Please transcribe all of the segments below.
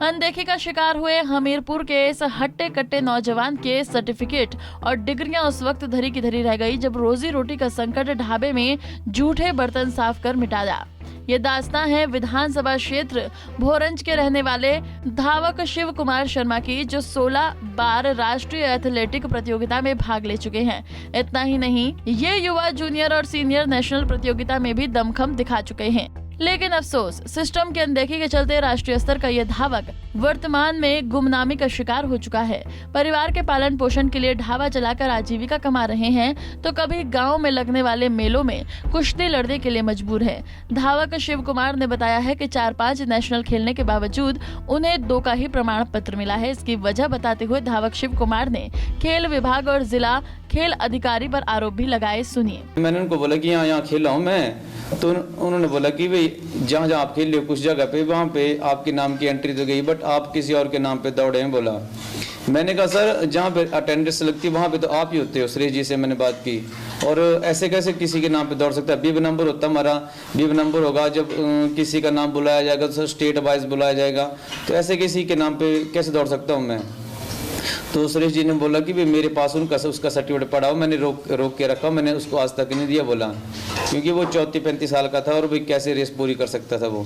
अनदेखी का शिकार हुए हमीरपुर के इस हट्टे कट्टे नौजवान के सर्टिफिकेट और डिग्रियां उस वक्त धरी की धरी रह गई जब रोजी रोटी का संकट ढाबे में जूठे बर्तन साफ कर मिटाया। ये दास्तां है विधानसभा क्षेत्र भोरंज के रहने वाले धावक शिव कुमार शर्मा की, जो 16 बार राष्ट्रीय एथलेटिक प्रतियोगिता में भाग ले चुके हैं। इतना ही नहीं, ये युवा जूनियर और सीनियर नेशनल प्रतियोगिता में भी दमखम दिखा चुके हैं। लेकिन अफसोस, सिस्टम की अनदेखी के चलते राष्ट्रीय स्तर का ये धावक वर्तमान में गुमनामी का शिकार हो चुका है। परिवार के पालन पोषण के लिए ढाबा चलाकर आजीविका कमा रहे हैं, तो कभी गांव में लगने वाले मेलों में कुश्ती लड़ने के लिए मजबूर है। धावक शिव कुमार ने बताया है कि 4-5 नेशनल खेलने के बावजूद उन्हें 2 का ही प्रमाण पत्र मिला है। इसकी वजह बताते हुए धावक शिव कुमार ने खेल विभाग और जिला खेल अधिकारी पर आरोप भी लगाए। सुनिए। मैंने उनको बोला कि यहाँ खेला हूँ मैं, तो उन्होंने बोला कि भाई जहाँ जहाँ आप खेल रहे हो कुछ जगह पे वहाँ पे आपके नाम की एंट्री तो गई, बट आप किसी और के नाम पे दौड़े हैं। बोला, मैंने कहा सर जहाँ पे अटेंडेंस लगती है वहाँ पे तो आप ही होते हो। सुरेश जी से मैंने बात की, और ऐसे कैसे किसी के नाम पे दौड़ सकता है? बीब नंबर होता हमारा, बीब नंबर होगा जब किसी का नाम बुलाया जाएगा तो स्टेट वाइज बुलाया जाएगा, तो ऐसे किसी के नाम पे कैसे दौड़ सकता हूँ मैं? तो सुरेश जी ने बोला कि भाई मेरे पास उसका सर्टिफिकेट पड़ा हो, मैंने रोक के रखा, मैंने उसको आज तक नहीं दिया। बोला क्योंकि वो 34-35 साल का था और भाई कैसे रेस पूरी कर सकता था वो।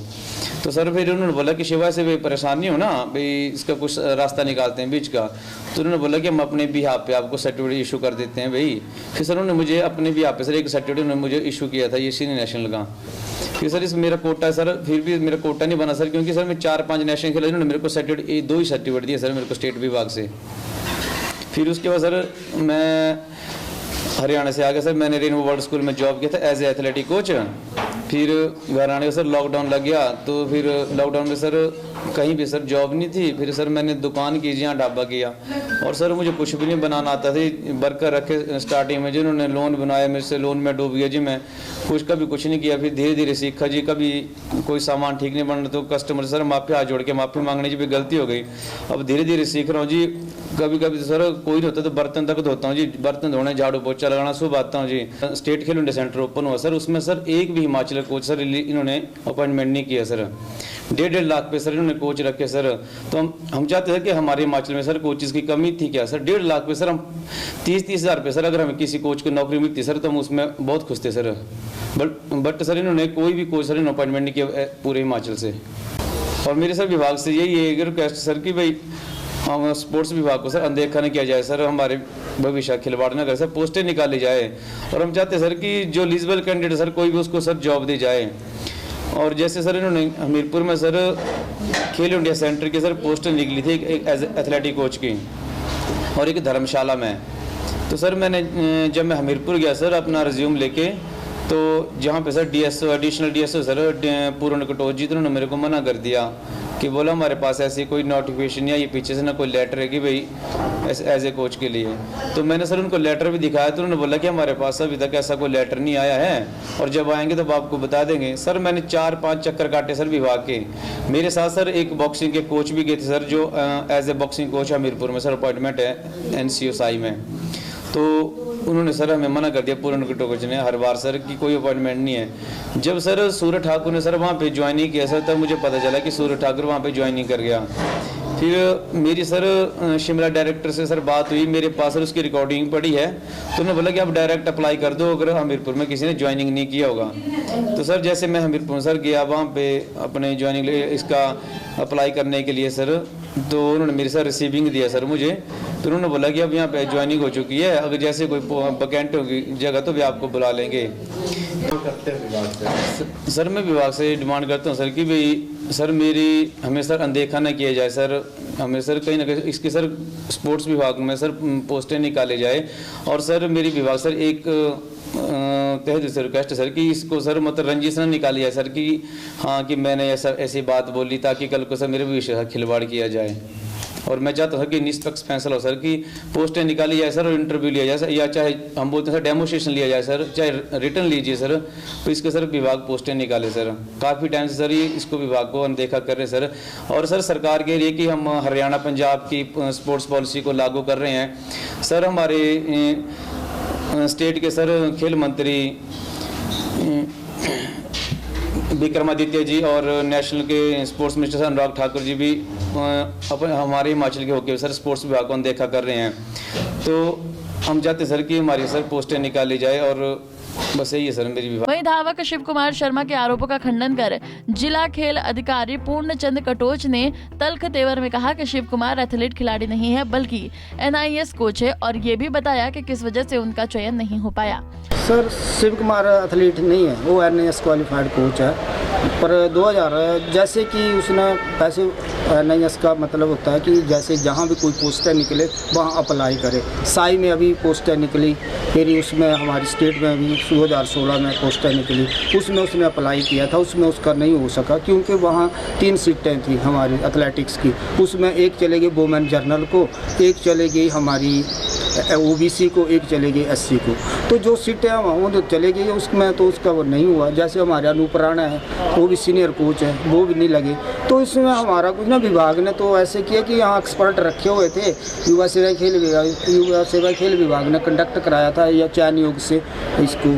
तो सर फिर उन्होंने बोला कि शिवा से भाई परेशान नहीं हो ना, भाई इसका कुछ रास्ता निकालते हैं बीच का। तो उन्होंने बोला कि हम अपने बिहाफ पे आपको सर्टिफिकेट इशू कर देते हैं भाई। फिर सर उन्होंने मुझे अपने बिहाफ पे सर एक सर्टिफिकेट उन्होंने मुझे इशू किया था, ये सीनियर नेशनल का। फिर सर इस मेरा कोटा सर, फिर भी मेरा कोटा नहीं बना सर, क्योंकि सर मैं 4-5 नेशनल खेला, उन्होंने मेरे को सर्टिफिकेट 2 ही सर्टिफिकेट दिए सर मेरे को स्टेट विभाग से। फिर उसके बाद सर मैं हरियाणा से आ गया सर, मैंने रेनबो वर्ल्ड स्कूल में जॉब किया था एज ए एथलेटिक कोच। फिर घर आने का सर लॉकडाउन लग गया, तो फिर लॉकडाउन में सर कहीं भी सर जॉब नहीं थी। फिर सर मैंने दुकान की, यहाँ ढाबा किया, और सर मुझे कुछ भी नहीं बनाना आता था। वर्कर रखे स्टार्टिंग में, जिन्होंने लोन बनाया मेरे से, लोन में डूब गया जी मैं, कभी कुछ नहीं किया। फिर धीरे धीरे सीखा जी, कभी कोई सामान ठीक नहीं बन रहा तो कस्टमर सर माफी हाथ जोड़ के माफ़ी मांगने जी, भी गलती हो गई। अब धीरे धीरे सीख रहा हूँ जी। कभी कभी तो सर कोई नहीं होता तो बर्तन तक धोता हूँ जी, बर्तन धोने, झाड़ू पोछा लगाना, सुबह आता हूँ जी। स्टेट खेल इंडिया सेंटर ओपन हुआ सर, उसमें सर एक भी हिमाचल कोच सर इन्होंने अपॉइंटमेंट नहीं किया सर। 1.5 लाख पे सर इन्होंने कोच रखे सर। तो हम चाहते थे कि हमारे हिमाचल में सर कोचेस की कमी थी क्या सर? 1.5 लाख पे सर हम 30-30 हज़ार पे सर अगर हमें किसी कोच को नौकरी मिलती सर तो हम उसमें बहुत खुश थे सर। बट सर इन्होंने कोई भी कोच सर अपॉइंटमेंट नहीं किया पूरे हिमाचल से। और मेरे सर विभाग से यही है रिक्वेस्ट सर कि भाई हम स्पोर्ट्स विभाग को सर अनदेखा न किया जाए सर, हमारे भविष्य खिलवाड़ न करे सर, पोस्टें निकाली जाए। और हम चाहते हैं सर कि जो एलिजिबल कैंडिडेट सर कोई भी उसको सर जॉब दी जाए। और जैसे सर इन्होंने हमीरपुर में सर खेल इंडिया सेंटर की सर पोस्टें निकली थी एक एज एथलेटिक कोच की, और एक धर्मशाला में। तो सर मैंने जब मैं हमीरपुर गया सर अपना रिज्यूम लेके, तो जहाँ पे sir DSO additional DSO sir पूर्ण कटोच जी, तो उन्होंने मेरे को मना कर दिया कि बोला हमारे पास ऐसी कोई नोटिफिकेशन या ये पीछे से ना कोई लेटर है कि भाई एज ए कोच के लिए। तो मैंने सर उनको लेटर भी दिखाया, तो उन्होंने बोला कि हमारे पास अभी तक ऐसा कोई लेटर नहीं आया है, और जब आएंगे तो आपको बता देंगे। सर मैंने 4-5 चक्कर काटे सर विभाग के। मेरे साथ सर एक बॉक्सिंग के कोच भी गए थे सर, जो as a boxing coach Hamirpur में सर अपॉइंटमेंट है NCO में। तो उन्होंने सर हमें मना कर दिया पूर्ण कोच ने हर बार सर कि कोई अपॉइंटमेंट नहीं है। जब सर सूरज ठाकुर ने सर वहाँ पे ज्वाइनिंग किया सर, तब मुझे पता चला कि सूरज ठाकुर वहाँ पे ज्वाइनिंग कर गया। फिर मेरी सर शिमला डायरेक्टर से सर बात हुई, मेरे पास सर उसकी रिकॉर्डिंग पड़ी है। तो उन्होंने बोला कि आप डायरेक्ट अप्लाई कर दो अगर हमीरपुर में किसी ने ज्वाइनिंग नहीं किया होगा। तो सर जैसे मैं हमीरपुर सर गया वहाँ पे अपने ज्वाइनिंग इसका अप्लाई करने के लिए सर, तो उन्होंने मेरे सर रिसीविंग दिया सर मुझे। तो उन्होंने बोला कि अब यहाँ पे ज्वाइनिंग हो चुकी है, अगर जैसे कोई वैकेंट होगी जगह तो भी आपको बुला लेंगे। सर मैं विभाग से डिमांड करता हूँ सर कि भाई सर मेरी हमें सर अनदेखा न किया जाए सर, हमें सर कहीं ना कहीं इसके सर स्पोर्ट्स विभाग में सर पोस्टें निकाले जाए। और सर मेरी विभाग सर एक तहत से रिक्वेस्ट है सर कि इसको सर मतलब रंजिश न निकाली जाए सर कि हाँ कि मैंने ऐसी बात बोली, ताकि कल को सर मेरे विषय खिलवाड़ किया जाए। और मैं चाहता हूँ कि निष्पक्ष फैसला हो सर कि पोस्टें निकाली जाए सर और इंटरव्यू लिया जाए सर, या चाहे हम बोलते हैं सर डेमोस्ट्रेशन लिया जाए सर, चाहे रिटर्न लीजिए सर, तो इसके सर विभाग पोस्टें निकाले सर। काफ़ी टाइम से सर ये इसको विभाग को अनदेखा कर रहे हैं सर। और सर सरकार के लिए कि हम हरियाणा पंजाब की स्पोर्ट्स पॉलिसी को लागू कर रहे हैं सर। हमारे स्टेट के सर खेल मंत्री विक्रमादित्य जी और नेशनल के स्पोर्ट्स मिनिस्टर अनुराग ठाकुर जी भी अपने हमारे हिमाचल के हॉकी सर स्पोर्ट्स विभाग को देखा कर रहे हैं। तो हम चाहते सर कि हमारी सर पोस्टें निकाली जाए और बस यही है सर मेरी विभाग। वहीं धावक शिव कुमार शर्मा के आरोपों का खंडन कर जिला खेल अधिकारी पूर्णचंद कटोच ने तल्ख तेवर में कहा कि शिव कुमार एथलीट खिलाड़ी नहीं है बल्कि NIS कोच है और ये भी बताया कि किस वजह से उनका चयन नहीं हो पाया। सर शिव कुमार एथलीट नहीं है, वो NIS क्वालिफाइड कोच है, पर 2000 जैसे कि उसने पैसे NIS का मतलब होता है कि जैसे जहाँ भी कोई पोस्टें निकले वहाँ अप्लाई करे। साई में अभी पोस्टें निकली, फिर उसमें हमारी स्टेट में भी 2016 में पोस्टें निकली, उसमें उसने अप्लाई किया था, उसमें उसका नहीं हो सका क्योंकि वहाँ 3 सीटें थी हमारी एथलेटिक्स की, उसमें एक चले गई वुमेन जर्नल को, एक चले गई हमारी OBC को, एक चले गई SC को। तो जो सीटें वो तो चले गई उसमें तो उसका वो नहीं हुआ। जैसे हमारे अनूप राणा है, वो भी सीनियर कोच है, वो भी नहीं लगे। तो इसमें हमारा कुछ ना विभाग ने तो ऐसे किया कि यहाँ एक्सपर्ट रखे हुए थे, युवा सेवा खेल विभाग ने कंडक्ट कराया था या चयन योग से इसको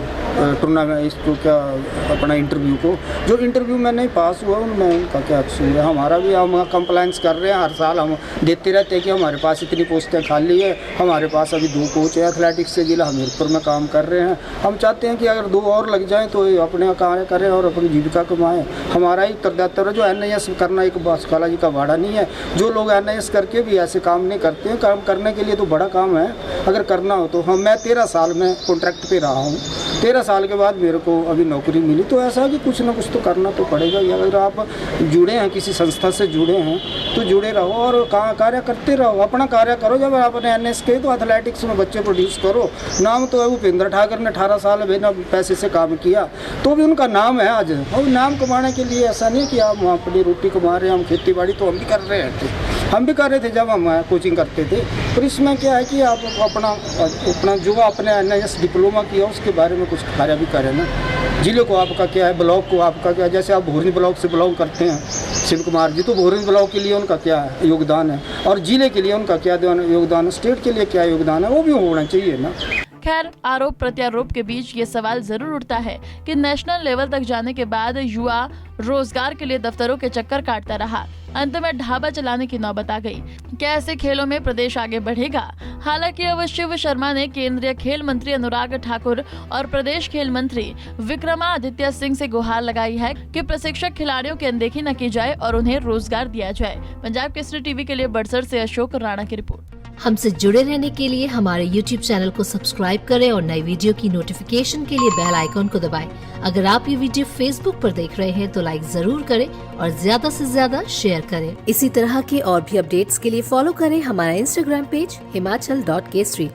टूर्नामेंट, इसको क्या अपना इंटरव्यू को, जो इंटरव्यू में नहीं पास हुआ उनमें उनका क्या कसूर है। हमारा भी हम कंप्लाइंस कर रहे हैं, हर साल हम देते रहते हैं कि हमारे पास इतनी पोस्टें खाली है, हमारे पास अभी 2 कोच है एथलेटिक्स से, जिला हमीरपुर में काम कर रहे हैं। हम चाहते हैं कि अगर 2 और लग जाएं तो अपने कार्य करें और अपनी जीविका कमाएं। हमारा ही कर्तव्य है, जो NIS करना एक बासकाला जी का वाड़ा नहीं है। जो लोग NIS करके भी ऐसे काम नहीं करते हैं, काम करने के लिए तो बड़ा काम है अगर करना हो तो। मैं 13 साल में कॉन्ट्रैक्ट पे रहा हूँ, 13 साल के बाद मेरे को अभी नौकरी मिली, तो ऐसा है कि कुछ ना कुछ तो करना तो पड़ेगा ही। अगर आप जुड़े हैं किसी संस्था से जुड़े हैं तो जुड़े रहो और कार्य करते रहो, अपना कार्य करो। जब आपने NIS के तो एथलेटिक्स में बच्चे प्रोड्यूस करो। नाम तो है भूपेंद्र ठाकुर ने 18 साल बिना पैसे से काम किया तो भी उनका नाम है आज। और नाम कमाने के लिए ऐसा नहीं कि आप अपनी रोटी कमा रहे हैं, हम खेती बाड़ी तो हम भी कर रहे थे, हम भी कर रहे थे जब हम कोचिंग करते थे। पर इसमें क्या है कि आप अपना जो आपने NIS डिप्लोमा किया उसके बारे में कुछ कार्य भी करें ना। जिले को आपका क्या है, ब्लॉक को आपका क्या, जैसे आप भोरनी ब्लॉक से बिलोंग करते हैं शिव कुमार जी, तो भोरनी ब्लॉक के लिए उनका क्या योगदान है और जिले के लिए उनका क्या योगदान है, स्टेट के लिए क्या योगदान है, वो भी होना चाहिए ना। खैर, आरोप प्रत्यारोप के बीच ये सवाल जरूर उठता है कि नेशनल लेवल तक जाने के बाद युवा रोजगार के लिए दफ्तरों के चक्कर काटता रहा, अंत में ढाबा चलाने की नौबत आ गई। क्या ऐसे खेलों में प्रदेश आगे बढ़ेगा? हालांकि अब शिव शर्मा ने केंद्रीय खेल मंत्री अनुराग ठाकुर और प्रदेश खेल मंत्री विक्रमादित्य सिंह से गुहार लगाई है कि प्रशिक्षक खिलाड़ियों की अनदेखी न की जाए और उन्हें रोजगार दिया जाए। पंजाब केसरी टीवी के लिए बड़सर से अशोक राणा की रिपोर्ट। हमसे जुड़े रहने के लिए हमारे YouTube चैनल को सब्सक्राइब करें और नई वीडियो की नोटिफिकेशन के लिए बेल आइकॉन को दबाएं। अगर आप ये वीडियो Facebook पर देख रहे हैं तो लाइक जरूर करें और ज्यादा से ज्यादा शेयर करें। इसी तरह के और भी अपडेट्स के लिए फॉलो करें हमारा Instagram पेज himachal.kesri।